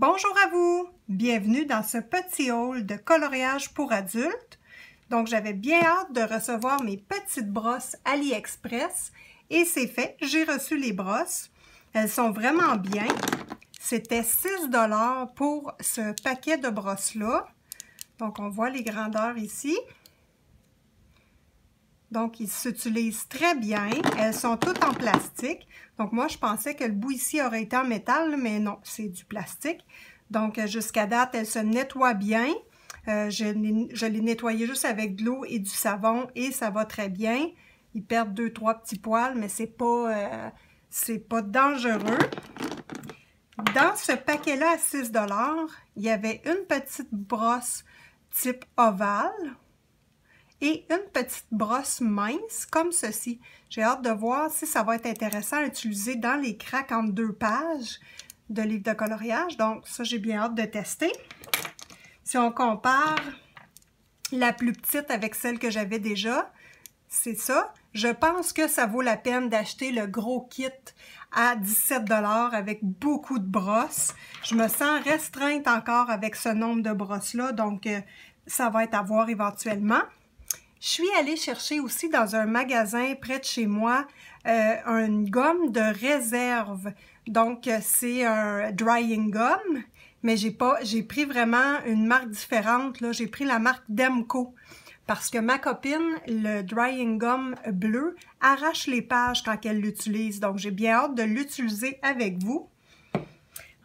Bonjour à vous! Bienvenue dans ce petit haul de coloriage pour adultes. Donc, j'avais bien hâte de recevoir mes petites brosses AliExpress et c'est fait, j'ai reçu les brosses. Elles sont vraiment bien. C'était 6 $ pour ce paquet de brosses-là. Donc, on voit les grandeurs ici. Donc, ils s'utilisent très bien. Elles sont toutes en plastique. Donc, moi, je pensais que le bout ici aurait été en métal, mais non, c'est du plastique. Donc, jusqu'à date, elles se nettoient bien. Je l'ai nettoyé juste avec de l'eau et du savon et ça va très bien. Ils perdent 2-3 petits poils, mais c'est pas dangereux. Dans ce paquet-là à 6 $, il y avait une petite brosse type ovale et une petite brosse mince comme ceci. J'ai hâte de voir si ça va être intéressant à utiliser dans les cracks entre 2 pages de livre de coloriage. Donc ça, j'ai bien hâte de tester. Si on compare la plus petite avec celle que j'avais déjà, c'est ça. Je pense que ça vaut la peine d'acheter le gros kit à 17 $ avec beaucoup de brosses. Je me sens restreinte encore avec ce nombre de brosses-là, donc ça va être à voir éventuellement. Je suis allée chercher aussi dans un magasin près de chez moi une gomme de réserve. Donc, c'est un drying gum, mais j'ai pris vraiment une marque différente. J'ai pris la marque Demco parce que ma copine, le drying gum bleu, arrache les pages quand elle l'utilise. Donc, j'ai bien hâte de l'utiliser avec vous.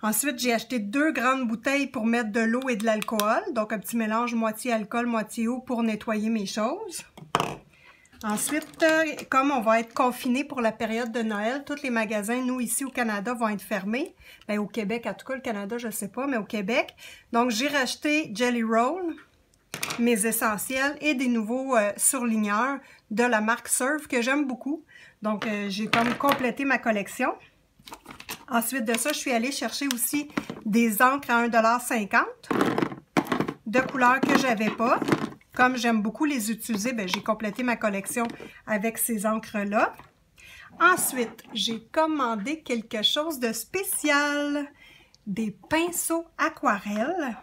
Ensuite, j'ai acheté 2 grandes bouteilles pour mettre de l'eau et de l'alcool. Donc, un petit mélange moitié alcool, moitié eau pour nettoyer mes choses. Ensuite, comme on va être confinés pour la période de Noël, tous les magasins, nous, ici au Canada, vont être fermés. Bien, au Québec, en tout cas, le Canada, je ne sais pas, mais au Québec. Donc, j'ai racheté Jelly Roll, mes essentiels et des nouveaux surligneurs de la marque Surf que j'aime beaucoup. Donc, j'ai comme complété ma collection. Ensuite de ça, je suis allée chercher aussi des encres à 1,50 $ de couleurs que je n'avais pas. Comme j'aime beaucoup les utiliser, j'ai complété ma collection avec ces encres-là. Ensuite, j'ai commandé quelque chose de spécial. Des pinceaux aquarelles.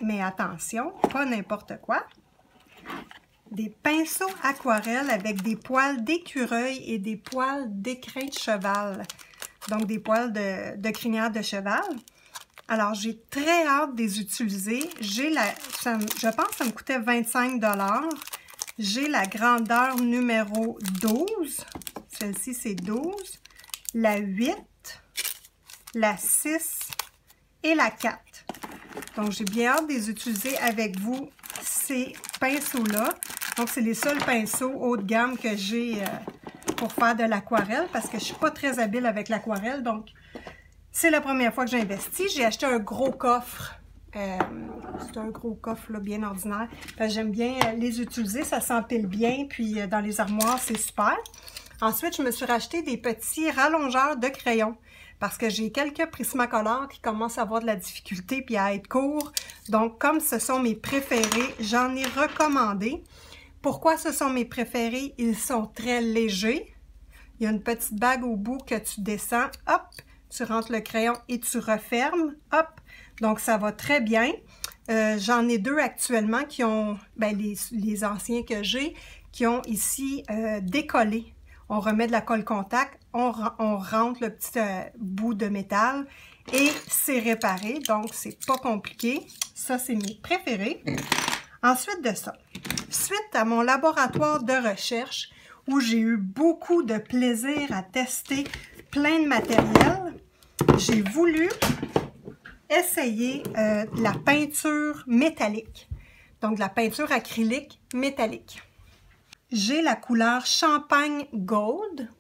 Mais attention, pas n'importe quoi. Des pinceaux aquarelles avec des poils d'écureuil et des poils d'écrin de cheval. Donc, des poils de crinière de cheval. Alors, j'ai très hâte de les utiliser. Je pense que ça me coûtait 25 $. J'ai la grandeur numéro 12. Celle-ci, c'est 12. La 8, la 6 et la 4. Donc, j'ai bien hâte de les utiliser avec vous, ces pinceaux-là. Donc, c'est les seuls pinceaux haut de gamme que j'ai pour faire de l'aquarelle parce que je ne suis pas très habile avec l'aquarelle. Donc, c'est la première fois que j'investis. J'ai acheté un gros coffre. C'est un gros coffre là, bien ordinaire. J'aime bien les utiliser. Ça s'empile bien. Puis, dans les armoires, c'est super. Ensuite, je me suis racheté des petits rallongeurs de crayons parce que j'ai quelques Prismacolor qui commencent à avoir de la difficulté puis à être courts. Donc, comme ce sont mes préférés, j'en ai recommandé. Pourquoi ce sont mes préférés? Ils sont très légers. Il y a une petite bague au bout que tu descends. Hop! Tu rentres le crayon et tu refermes. Hop! Donc, ça va très bien. J'en ai 2 actuellement qui ont, les anciens que j'ai, qui ont ici décollé. On remet de la colle contact, on rentre le petit bout de métal et c'est réparé. Donc, c'est pas compliqué. Ça, c'est mes préférés. Ensuite de ça, suite à mon laboratoire de recherche où j'ai eu beaucoup de plaisir à tester plein de matériel, j'ai voulu essayer la peinture métallique. Donc, de la peinture acrylique métallique. J'ai la couleur Champagne Gold.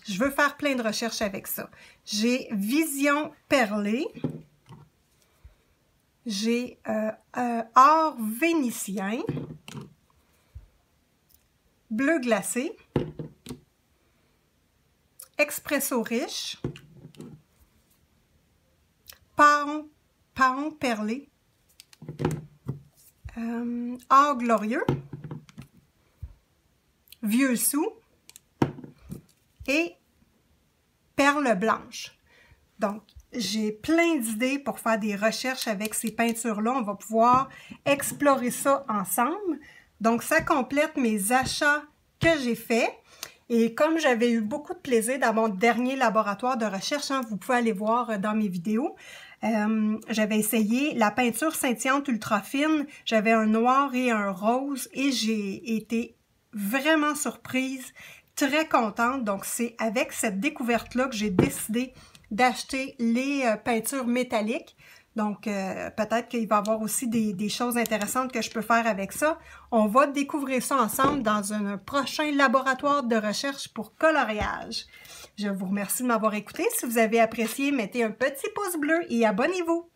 Je veux faire plein de recherches avec ça. J'ai Vision Perlée. J'ai Or Vénitien. Bleu glacé. Expresso riche. Paon perlé. Or glorieux. Vieux sou et perle blanche. Donc, j'ai plein d'idées pour faire des recherches avec ces peintures-là. On va pouvoir explorer ça ensemble. Donc, ça complète mes achats que j'ai faits. Et comme j'avais eu beaucoup de plaisir dans mon dernier laboratoire de recherche, hein, vous pouvez aller voir dans mes vidéos, j'avais essayé la peinture scintillante ultra fine. J'avais un noir et un rose et j'ai été vraiment surprise, très contente. Donc, c'est avec cette découverte-là que j'ai décidé d'acheter les peintures métalliques. Donc, peut-être qu'il va y avoir aussi des choses intéressantes que je peux faire avec ça. On va découvrir ça ensemble dans un prochain laboratoire de recherche pour coloriage. Je vous remercie de m'avoir écouté. Si vous avez apprécié, mettez un petit pouce bleu et abonnez-vous.